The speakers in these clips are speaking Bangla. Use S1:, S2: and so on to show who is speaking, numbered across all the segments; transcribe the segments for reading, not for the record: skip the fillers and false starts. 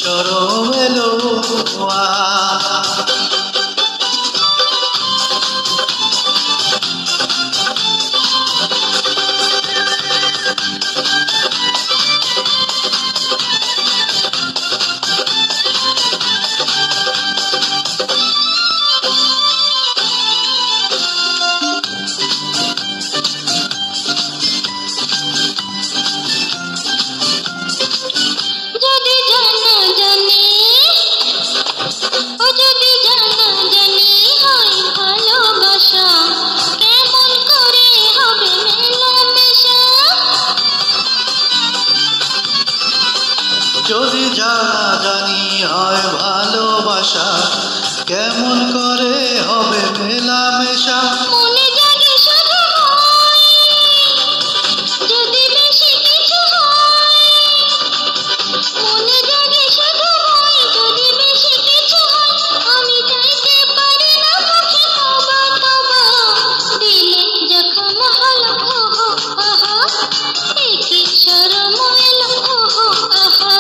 S1: শরম এলো যদি জানাজানি হয় ভালোবাসা কেমন করে হবে মেলামেশা
S2: মনে জাগে শুধু ভয় যদি বেশি কিছু হয় মনে জাগে শুধু ভয় যদি বেশি কিছু হয় আমি চাইতে পারি না মুখে তওবা তওবা দিলে জখম হলো ওহো আহা একি শরম এলো ওহো আহা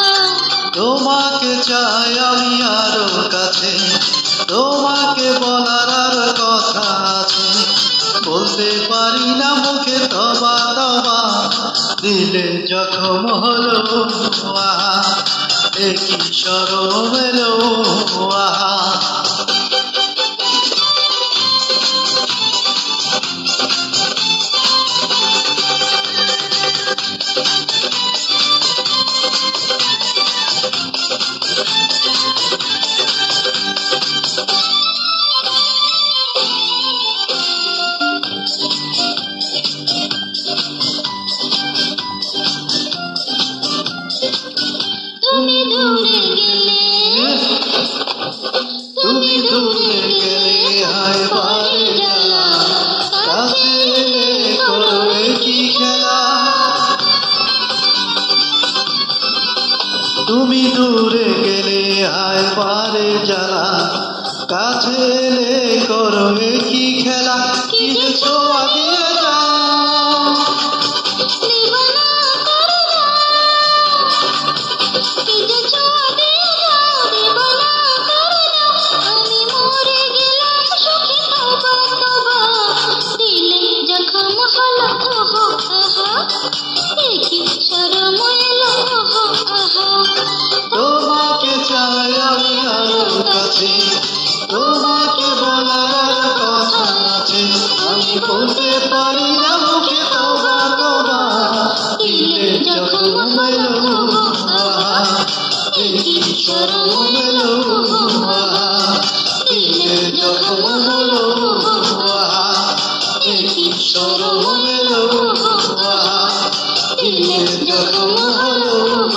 S1: তোমাকে চাই আমি আরো কাছে তোমাকে বলার আর কথা আছে বলতে পারি না মুখে তবা তবা দিলে জখম হলো আহা একই শরম এলো আহা
S2: তুমি দূরে গেলে
S1: হায় পারে জ্বালা কাছে এলে করবে কি খেলা তুমি দূরে গেলে হায় পারে জ্বালা কাছে এলে করবে কি খেলা কি যে ছোঁয়া দিয়ে যাও
S2: নিবানা করে দাও কি যে ছোঁয়া দিয়ে যাও নিবানা করে দাও আমি মরে গেলাম সুখে তওবা তওবা দিলে জখম হলো ওহো আহা একি শরম এলো ওহো আহা
S1: তোমাকে চাই আমি আরো কাছে তোমাকে বলার কথা আছে আমি বলতে পারি না মুখে তওবা তওবা দিলে জখম এলো আহা একই শরম এলো আহা দিলে জখম হলো আহা একই শরম এলো আহা দিলে জখম হলো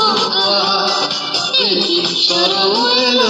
S1: আহা একই শরম এলো